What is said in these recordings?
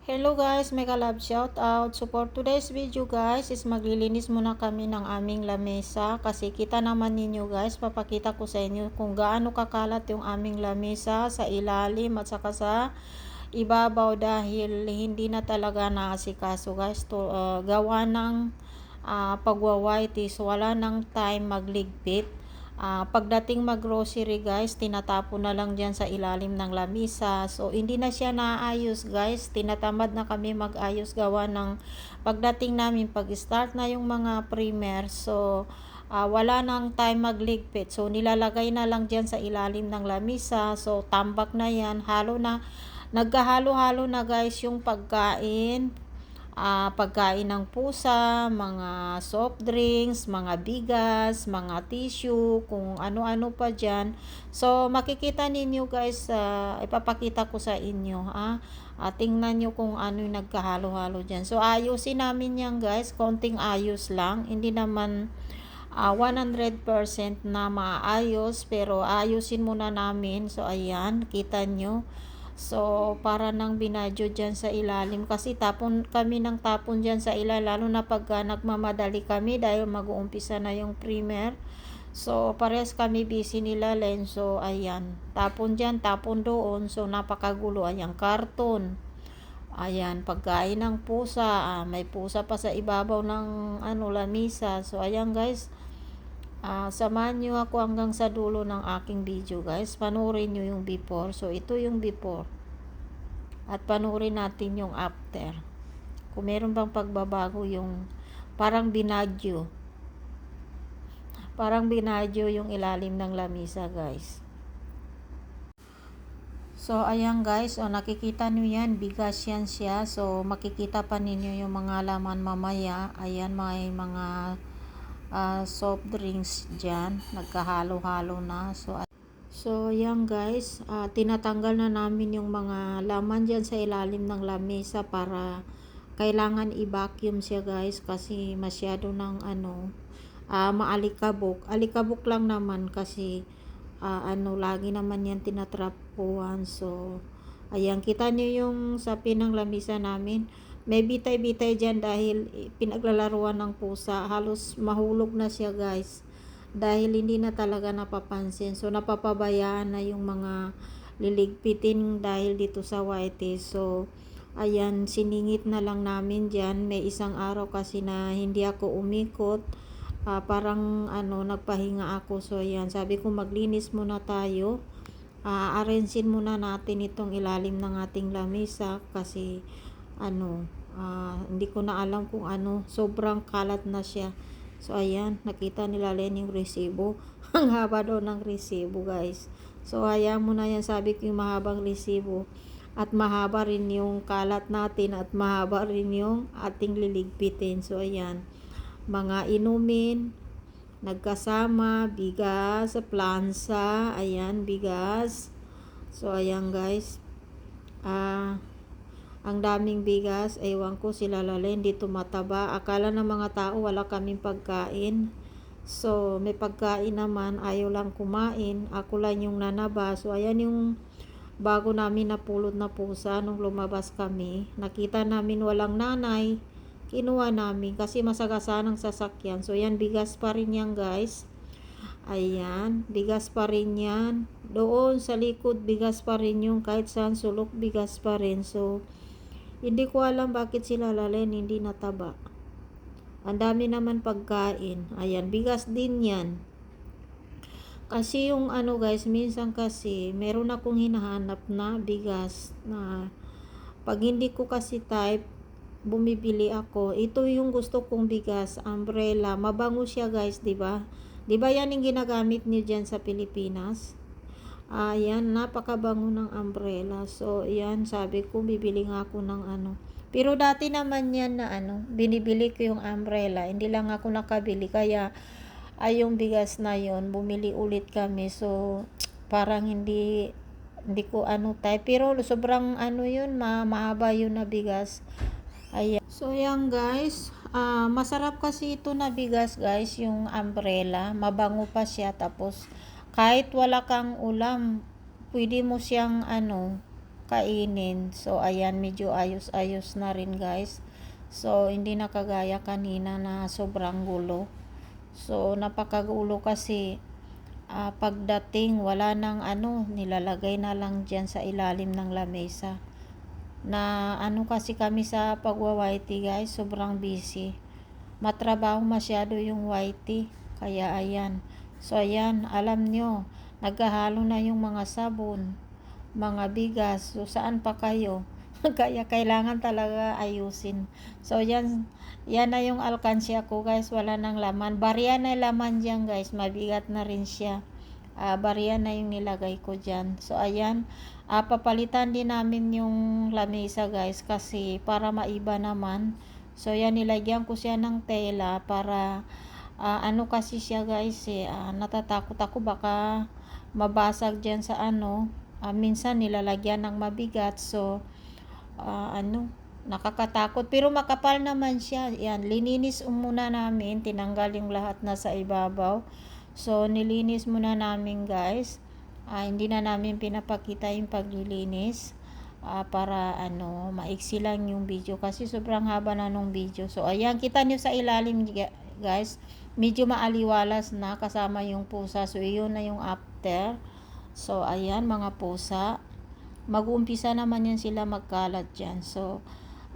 Hello guys, mega love shout out. So for today's video guys is maglilinis muna kami ng aming lamesa kasi kita naman ninyo guys, papakita ko sa inyo kung gaano kakalat yung aming lamesa sa ilalim at saka sa ibabaw dahil hindi na talaga naasikaso guys to, gawa ng pagwa-white is wala nang time magligpit. Pagdating mag-grocery guys, tinatapon na lang dyan sa ilalim ng lamisa. So, hindi na siya naayos guys. Tinatamad na kami mag-ayos gawa ng pagdating namin, pag-start na yung mga primer. So, wala nang time magligpit. So, nilalagay na lang dyan sa ilalim ng lamisa. So, tambak na yan. Halo na. Nagkahalo-halo na guys yung pagkain, pagkain ng pusa, mga soft drinks, mga bigas, mga tissue, kung ano-ano pa dyan. So, makikita ninyo guys, ipapakita ko sa inyo, tingnan nyo kung ano yung nagkahalo-halo dyan. So, ayusin namin yan guys, konting ayos lang, hindi naman 100% na maayos, pero ayusin muna namin. So, ayan, kita nyo. So, para nang binadyo dyan sa ilalim. Kasi tapon kami ng tapon dyan sa ilalim. Lalo na pagka nagmamadali kami dahil mag-uumpisa na yung primer. So, parehas kami busy nila Len. So, ayan. Tapon dyan, tapon doon. So, napakagulo. Ayan, karton. Ayan, pagkain ng pusa. May pusa pa sa ibabaw ng lamisa. So, ayan guys. Samahan nyo ako hanggang sa dulo ng aking video guys. Panoorin nyo yung before. So, ito yung before. At panoorin natin yung after. Kung meron bang pagbabago yung parang binadyo. Parang binadyo yung ilalim ng lamisa guys. So, ayan guys. O, nakikita nyo yan. Bigas yan siya. So, makikita pa ninyo yung mga laman mamaya. Ayan, may mga soft drinks dyan. Nagkahalo-halo na. So, yan guys. Tinatanggal na namin yung mga laman dyan sa ilalim ng lamesa para kailangan i-vacuum siya guys kasi masyado ng maalikabok. Alikabok lang naman kasi lagi naman yan tinatrapuan. So, ayan, kita nyo yung sapi ng lamisa namin. May bitay-bitay dyan dahil pinaglalaruan ng pusa. Halos mahulog na siya guys. Dahil hindi na talaga napapansin. So, napapabayaan na yung mga liligpitin dahil dito sa white. So, ayan, siningit na lang namin dyan. May isang araw kasi na hindi ako umikot. Parang nagpahinga ako. So, ayan, sabi ko maglinis muna tayo. Arrangein muna natin itong ilalim ng ating lamesa kasi hindi ko na alam kung sobrang kalat na siya. So, ayan, nakita nila Len yung resibo. Ang haba daw ng resibo, guys. So, ayan mo na yan. Sabi ko yung mahabang resibo. At mahaba rin yung kalat natin at mahaba rin yung ating liligpitin. So, ayan. Mga inumin, nagkasama, bigas, plansa, ayan, bigas. So, ayan, guys. Ang daming bigas, ewan ko sila Len, dito mataba. Akala ng mga tao wala kaming pagkain. So, may pagkain naman, ayaw lang kumain. Ako lang yung nanaba. So, ayan yung bago namin napulot na pusa nung lumabas kami. Nakita namin walang nanay. Kinuha namin kasi masagasan ng sasakyan. So, ayan, bigas pa rin yan guys. Ayan, bigas pa rin yan. Doon sa likod, bigas pa rin yung kahit saan sulok, bigas pa rin. So, hindi ko alam bakit sila Len hindi nataba. Ang dami naman pagkain. Ayan, bigas din yan. Kasi yung guys, minsan kasi meron akong hinahanap na bigas na pag hindi ko kasi type, bumibili ako. Ito yung gusto kong bigas, umbrella. Mabango siya guys, 'di ba? 'Di ba yan yung ginagamit niyo diyan sa Pilipinas? Ayan, napakabango ng umbrella. So, ayan, sabi ko, bibili nga ako ng Pero dati naman yan na binibili ko yung umbrella. Hindi lang ako nakabili. Kaya, yung bigas na yon bumili ulit kami. So, parang hindi ko type. Pero, sobrang yun, mahaba yun na bigas. Ayan. So, ayan guys. Masarap kasi ito na bigas guys, yung umbrella. Mabango pa siya. Tapos, kahit wala kang ulam, pwede mo siyang kakainin. So ayan, medyo ayos-ayos na rin guys. So hindi na kagaya kanina na sobrang gulo. So napakagulo kasi pagdating wala nang nilalagay na lang dyan sa ilalim ng lamesa. Na kasi kami sa pagwa-whitey guys, sobrang busy. Matrabaho masyado yung whitey. Kaya ayan. So ayan, alam nyo, naghahalo na yung mga sabon, mga bigas. So saan pa kayo? Kaya kailangan talaga ayusin. So yan na yung alkansya ko guys, wala nang laman. Barya na laman dyan guys, mabigat na rin siya. Barya na yung nilagay ko dyan. So ayan, papalitan din namin yung lamesa guys kasi para maiba naman. So yan, nilagyan ko siya ng tela para kasi siya guys natatakot ako baka mabasag dyan sa minsan nilalagyan ng mabigat. So nakakatakot pero makapal naman siya. Yan, lininis muna namin, tinanggal yung lahat na sa ibabaw. So nilinis muna namin guys. Hindi na namin pinapakita yung paglilinis para maiksi lang yung video kasi sobrang haba na nung video. So ayan, kita nyo sa ilalim guys, medyo maaliwalas na kasama yung pusa. So yun na yung after. So ayan mga pusa, mag-uumpisa naman yan sila magkalat dyan. So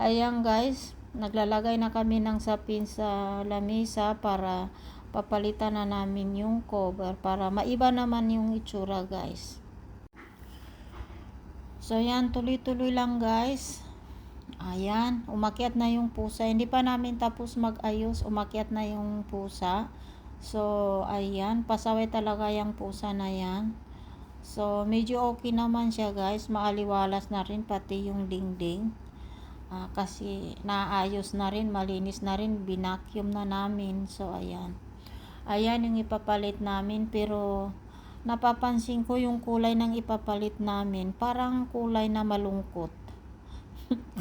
ayan guys, naglalagay na kami ng sapin sa lamesa para papalitan na namin yung cover para maiba naman yung itsura guys. So yan, tuloy-tuloy lang guys. Ayan, umakyat na yung pusa. Hindi pa namin tapos mag-ayos, umakyat na yung pusa. So ayan, pasaway talaga yung pusa na yan. So medyo okay naman siya guys, maaliwalas na rin pati yung dingding. Kasi naayos na rin, malinis na rin, binacuum na namin. So ayan yung ipapalit namin, pero napapansin ko yung kulay ng ipapalit namin parang kulay na malungkot.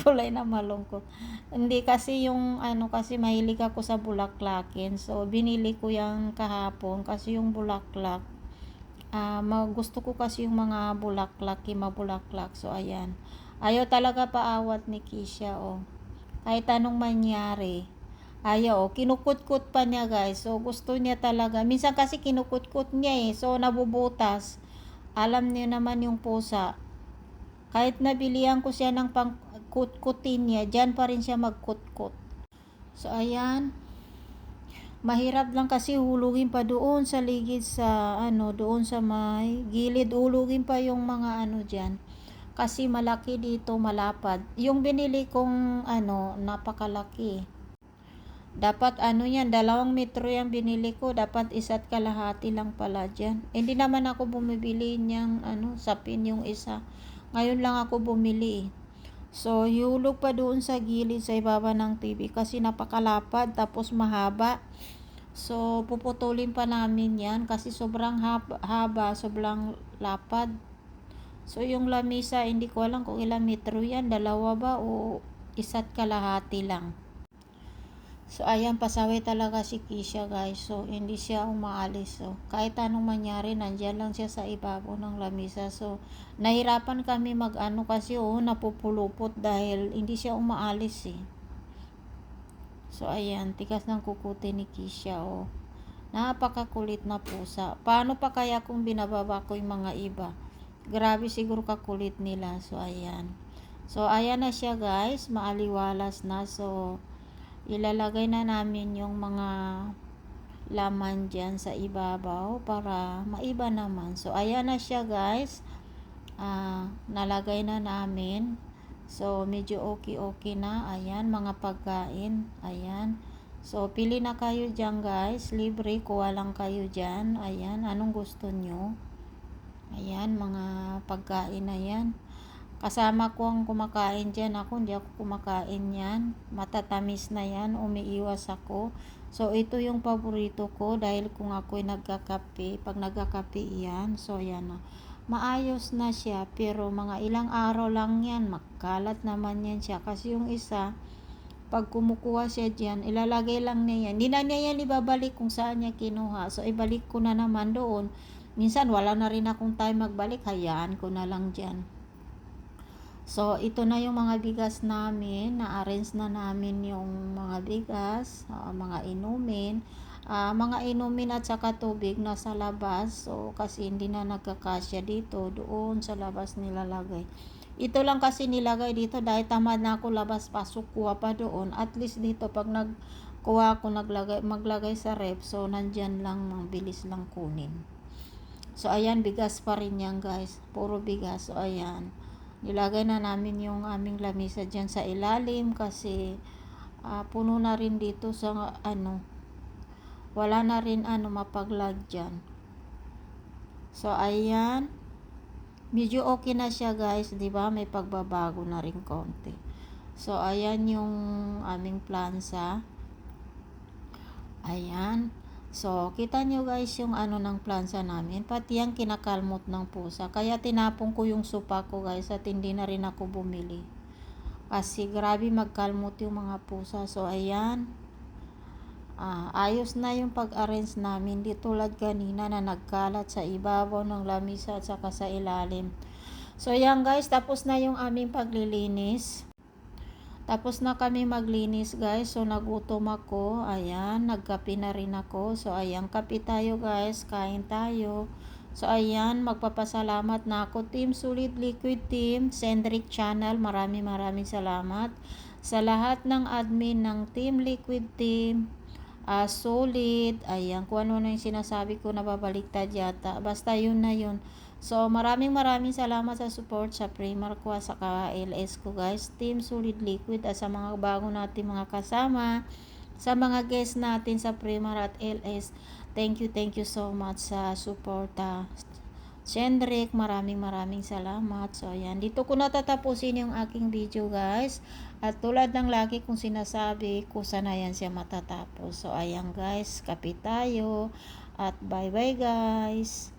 Kulay na malungkot. Hindi kasi yung kasi mahilig ako sa bulaklakin. So binili ko yung kahapon kasi yung bulaklak gusto ko kasi yung mga bulaklak, mabulaklak. So ayan, ayaw talaga paawat ni Kisha kahit anong mangyari. Ayaw, kinukut-kut pa niya guys. So gusto niya talaga. Minsan kasi kinukut-kut niya so nabubutas. Alam niyo naman yung pusa. Kahit nabilihan ko siya ng pangkut-kutin niya, dyan pa rin siya magkut-kut. So ayan, mahirap lang kasi hulugin pa doon sa ligid sa doon sa may gilid. Hulugin pa yung mga dyan. Kasi malaki dito, malapad. Yung binili kong napakalaki. Dapat yan, 2 metro yung binili ko. Dapat 1.5 lang pala dyan. Hindi naman ako bumibili niyang sapin yung isa. Ngayon lang ako bumili. So hulog pa doon sa gilid sa ibaba ng TV kasi napakalapad tapos mahaba. So puputulin pa namin yan kasi sobrang haba, sobrang lapad. So yung lamesa, hindi ko alam kung ilang metro yan, 2 ba o 1.5 lang. So ayan, pasaway talaga si Kisha guys. So hindi siya umaalis. So kahit anong mangyari, nandiyan lang siya sa ibabaw ng lamesa. So nahirapan kami kasi napupulupot dahil hindi siya umaalis So ayan, tigas ng kukuti ni Kisha Napakakulit na pusa. Paano pa kaya kung binababa ko yung mga iba? Grabe siguro kakulit nila. So ayan. So ayan na siya guys, maaliwalas na. So ilalagay na namin yung mga laman dyan sa ibabaw para maiba naman. So ayan na siya guys, nalagay na namin. So medyo okay na. Ayan, mga pagkain. Ayan, so pili na kayo dyan guys, libre, kuha lang kayo dyan. Ayan, anong gusto nyo. Ayan, mga pagkain na yan. Kasama ko ang kumakain dyan. Ako, hindi ako kumakain yan. Matatamis na yan. Umiiwas ako. So, ito yung paborito ko dahil kung ako'y nagkakape, pag nagkakape yan, so yan na. Maayos na siya, pero mga ilang araw lang yan. Magkalat naman yan siya. Kasi yung isa, pag kumukuha siya dyan, ilalagay lang niya yan. Hindi na niya yan ibabalik kung saan niya kinuha. So, ibalik ko na naman doon. Minsan, wala na rin akong time magbalik. Hayaan ko na lang dyan. So, ito na yung mga bigas namin. Na-arrange na namin yung mga bigas, mga inumin. Mga inumin at saka tubig nasa labas. So, kasi hindi na nagkakasya dito. Doon sa labas nilalagay. Ito lang kasi nilagay dito dahil tamad na ako labas pasok. Kuha pa doon. At least dito pag nagkuha ako maglagay sa ref. So, nandyan lang. Mabilis lang kunin. So, ayan, bigas pa rin yan, guys. Puro bigas. So, ayan. Nilagay na namin yung aming lamisa dyan sa ilalim kasi puno na rin dito sa wala na rin mapaglag dyan. So, ayan. Medyo okay na siya, guys. Diba? May pagbabago na rin konti. So, ayan yung aming plansa. Ayan. So, kita nyo guys yung ng plansa namin. Pati yung kinakalmot ng pusa. Kaya tinapon ko yung sopa ko guys at hindi na rin ako bumili. Kasi grabe magkalmot yung mga pusa. So, ayan. Ayos na yung pag-arrange namin. Di tulad kanina na nagkalat sa ibabaw ng lamisa at saka sa ilalim. So, ayan guys. Tapos na yung aming paglilinis. Tapos na kami maglinis guys. So nagutom ako. Ayan, nagkape na rin ako. So ayan, kape tayo guys. Kain tayo. So ayan, magpapasalamat na ako Team Solid Liquid Team, Cendric Channel. Maraming salamat sa lahat ng admin ng Team Liquid Team. Solid. Ayan, kung ano na yung sinasabi ko nababaliktad yata. Basta yun na yun. So, maraming salamat sa support sa Primark ko at saka LS ko guys. Team Solid Liquid at sa mga bago natin mga kasama. Sa mga guests natin sa Primark at LS. Thank you so much sa suporta. Cendric, maraming salamat. So, ayan. Dito ko natatapusin yung aking video guys. At tulad ng lagi kong sinasabi, kusa na yan siya matatapos. So, ayan guys. Kape tayo. At bye-bye guys.